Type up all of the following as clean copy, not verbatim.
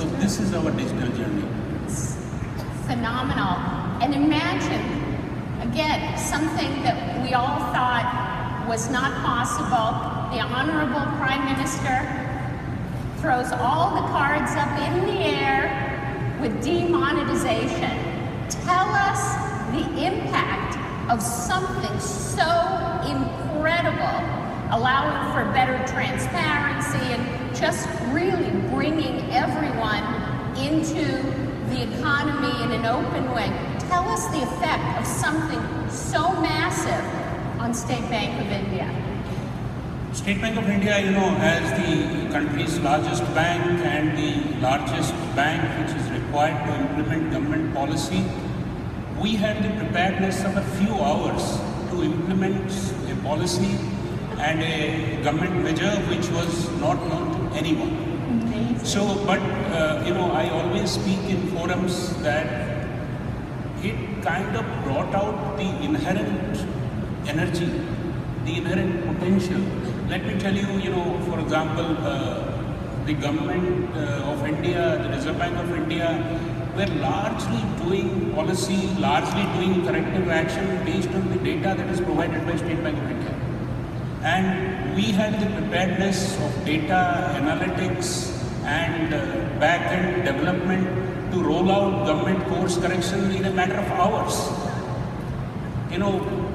So this is our digital journey. It's phenomenal. And imagine, again, something that we all thought was not possible. The Honorable Prime Minister throws all the cards up in the air with demonetization. Tell us the impact of something so incredible, allowing for better transparency and just really bringing everyone into the economy in an open way. Tell us the effect of something so massive on State Bank of India. State Bank of India, as the country's largest bank and the largest bank which is required to implement government policy, we had the preparedness of a few hours to implement a policy and a government measure which was not known to anyone. Amazing. So, but I always speak in forums that it kind of brought out the inherent energy, the inherent potential. Let me tell you, for example, the government of India, the Reserve Bank of India, were largely doing policy, largely doing corrective action based on the data that is provided by State Bank of India. And we had the preparedness of data analytics and back-end development to roll out government course correction in a matter of hours.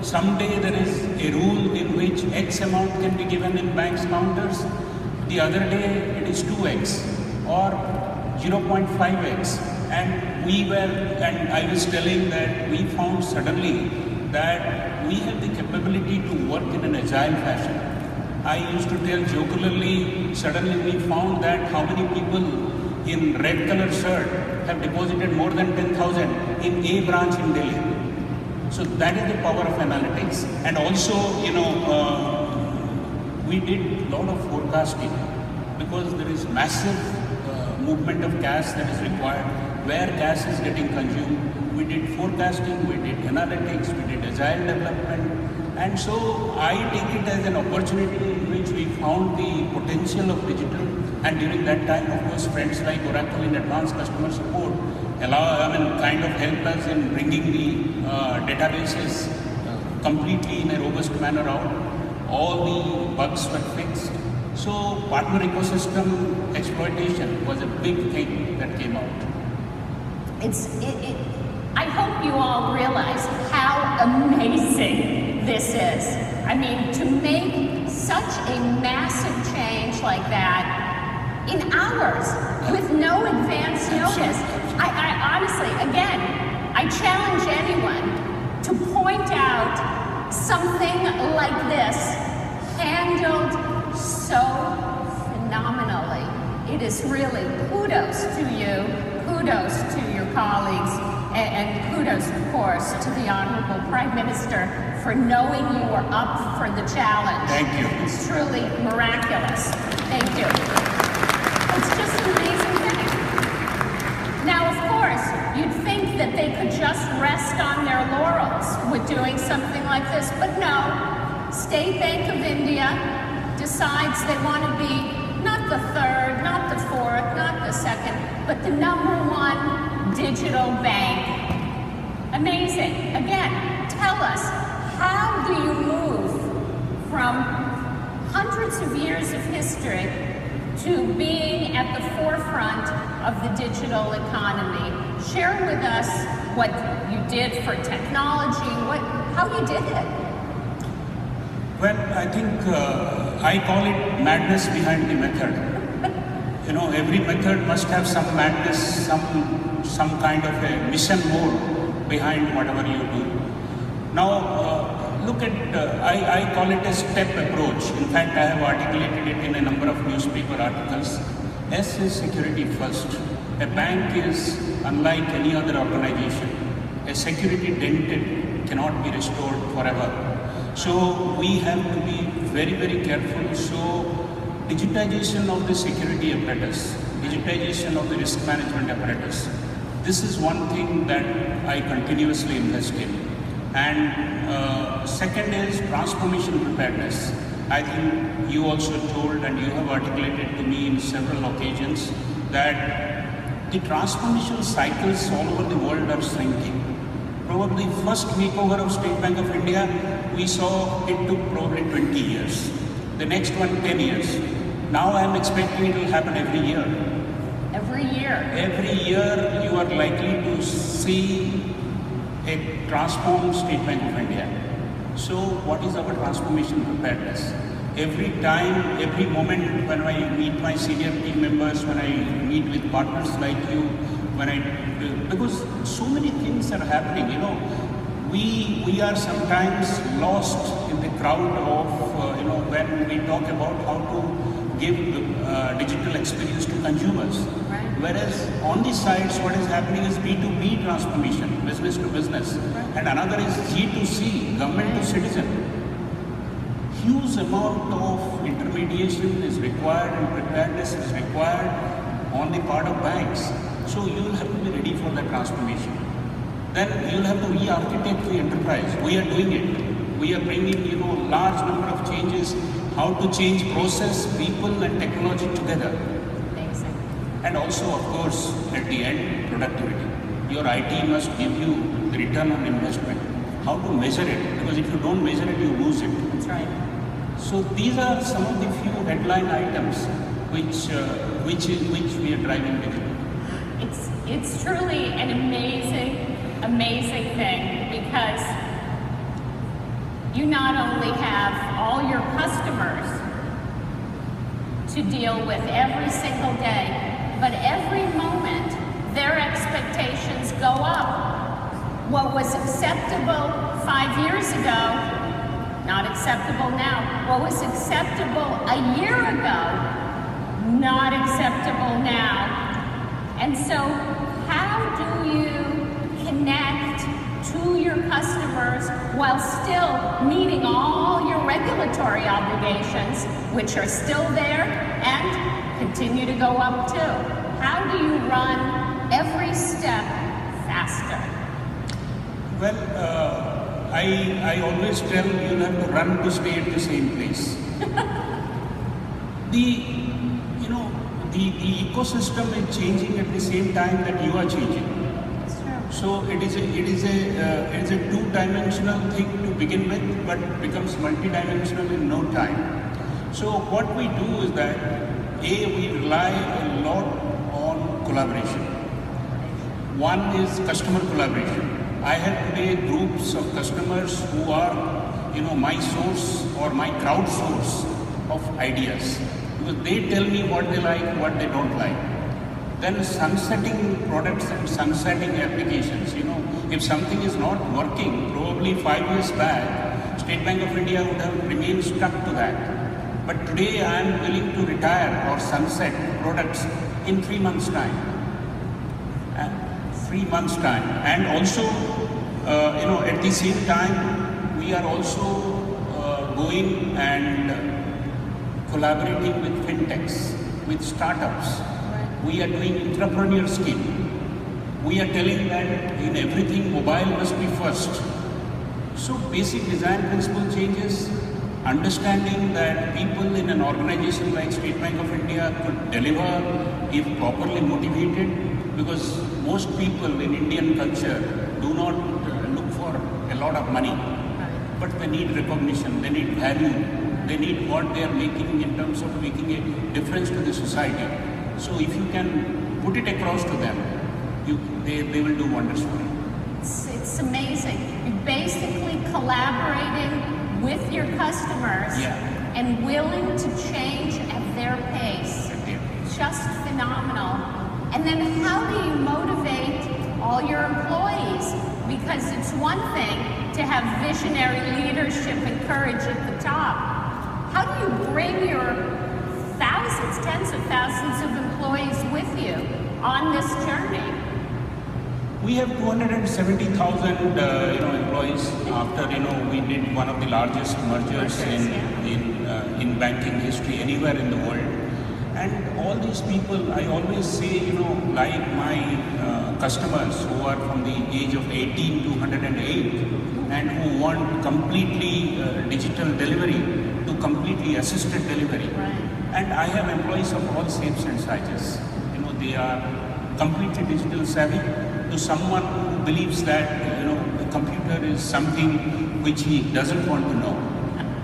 Someday there is a rule in which X amount can be given in banks counters. The other day it is 2X or 0.5X. And I was telling that we found suddenly that we have the capability to work in an agile fashion. I used to tell jocularly, suddenly we found that how many people in red color shirt have deposited more than 10,000 in a branch in Delhi. So that is the power of analytics. And also, we did a lot of forecasting because there is massive movement of cash that is required, where cash is getting consumed. We did forecasting, we did analytics, we did agile development. And so I take it as an opportunity in which we found the potential of digital. And during that time, of course, friends like Oracle in advanced customer support kind of helped us in bringing the databases completely in a robust manner out. All the bugs were fixed. So partner ecosystem exploitation was a big thing that came out. I hope you all realize how amazing this is. I mean, to make such a massive change like that in hours with no advance notice. I honestly, again, I challenge anyone to point out something like this handled so phenomenally. It is really kudos to you, kudos to your colleagues, and kudos, of course, to the Honorable Prime Minister for knowing you were up for the challenge. Thank you. It's truly miraculous. Thank you. It's just an amazing thing. Now, of course, you'd think that they could just rest on their laurels with doing something like this, but no. State Bank of India decides they want to be not the third, not the fourth, not the second, but the #1 digital bank. Amazing. Again, tell us, how do you move from hundreds of years of history to being at the forefront of the digital economy? Share with us what you did for technology, how you did it. Well, I think I call it madness behind the method. Every method must have some madness, some kind of a mission mode behind whatever you do. Now, look at, I call it a step approach. In fact, I have articulated it in a number of newspaper articles. S is security first. A bank is unlike any other organization. A security dented cannot be restored forever. So we have to be very, very careful. So digitization of the security apparatus, digitization of the risk management apparatus, this is one thing that I continuously invest in. And second is transformation preparedness. I think you also told and you have articulated to me in several occasions that the transformation cycles all over the world are shrinking. Probably first makeover of State Bank of India, we saw it took probably 20 years. The next one, 10 years. Now I am expecting it will happen every year. Every year? Every year you are likely to see a transformed State Bank of India. So what is our transformation preparedness? Every time, every moment when I meet my senior team members, when I meet with partners like you, because so many things are happening, you know, we are sometimes lost in the crowd of, when we talk about how to give digital experience to consumers. Right. Whereas on the sides, what is happening is B2B transformation, business to business, and another is G2C, government to citizen. Huge amount of intermediation is required and preparedness is required on the part of banks. So you will have to be ready for that transformation. Then you will have to re-architect the enterprise. We are doing it. We are bringing, large number of changes, how to change process, people and technology together. Amazing. And also, of course, at the end, productivity. Your IT must give you the return on investment. How to measure it? Because if you don't measure it, you lose it. That's right. So these are some of the few headline items which we are driving digital. It's truly an amazing thing, because you not only have all your customers to deal with every single day, but every moment their expectations go up. What was acceptable 5 years ago, not acceptable now. What was acceptable a year ago, not acceptable now. And so how do you connect to your customers while still meeting all your regulatory obligations, which are still there and continue to go up too? How do you run every step faster? Well, I always tell you have to run to stay at the same place. The ecosystem is changing at the same time that you are changing. That's true. So it is a two-dimensional thing to begin with, but becomes multi-dimensional in no time. So what we do is that we rely a lot on collaboration. One is customer collaboration. I have today groups of customers who are, my source or my crowd source of ideas. Because they tell me what they like, what they don't like. Then sunsetting products and sunsetting applications. If something is not working, probably 5 years back, State Bank of India would have remained stuck to that. But today I am willing to retire or sunset products in 3 months' time. 3 months' time. And also, at the same time, we are also going and collaborating with fintechs, with startups. We are doing entrepreneur scheme. We are telling that in everything mobile must be first. So basic design principle changes, understanding that people in an organization like State Bank of India could deliver if properly motivated, because most people in Indian culture do not look for a lot of money, but they need recognition, they need value. They need what they are making in terms of making a difference to the society. So if you can put it across to them, they will do wonders for you. It's amazing. You're basically collaborating with your customers and willing to change at their pace. Just phenomenal. And then how do you motivate all your employees? Because it's one thing to have visionary leadership and courage at the top. How do you bring your thousands, tens of thousands of employees with you on this journey? We have 270,000 employees after we did one of the largest mergers in banking history anywhere in the world. And all these people, I always say, like my customers who are from the age of 18 to 108 and who want completely digital delivery to completely assisted delivery. Right. And I have employees of all shapes and sizes. They are completely digital savvy to someone who believes that a computer is something which he doesn't want to know.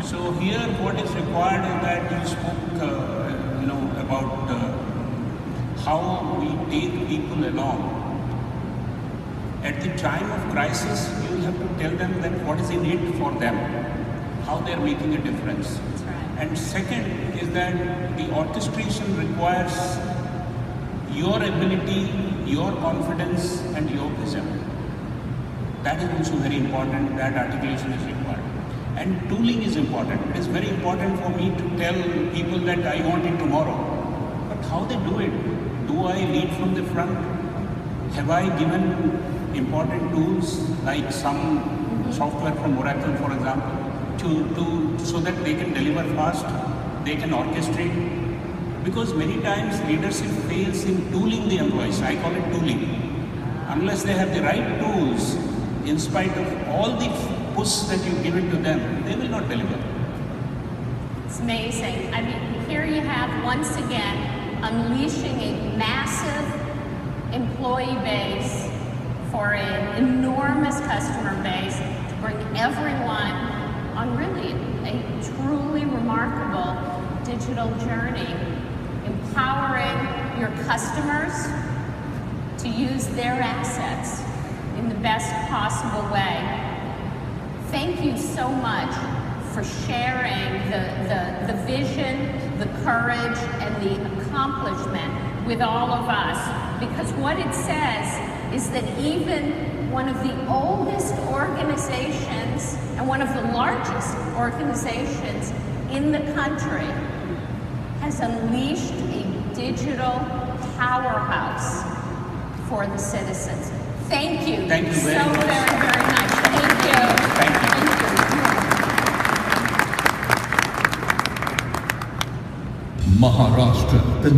So here, what is required is that you spoke, about how we take people along. At the time of crisis, you have to tell them that what is in it for them, how they are making a difference. That's right. And second is that the orchestration requires your ability, your confidence, and your vision. That is also very important. That articulation is required. And tooling is important. It is very important for me to tell people that I want it tomorrow. But how they do it? Do I lead from the front? Have I given important tools like some software from Oracle, for example, so that they can deliver fast, they can orchestrate? Because many times leadership fails in tooling the employees. I call it tooling. Unless they have the right tools, in spite of all the push that you give it to them, they will not deliver. It's amazing. I mean, here you have, once again, unleashing a massive employee base for an enormous customer base to bring everyone on really a truly remarkable digital journey, empowering your customers to use their assets in the best possible way. Thank you so much for sharing the vision, the courage, and the accomplishment with all of us, because what it says is that even one of the oldest organizations and one of the largest organizations in the country has unleashed a digital powerhouse for the citizens. Thank you. Thank you very so much. very, very much. Thank you. Thank you. Maharashtra, the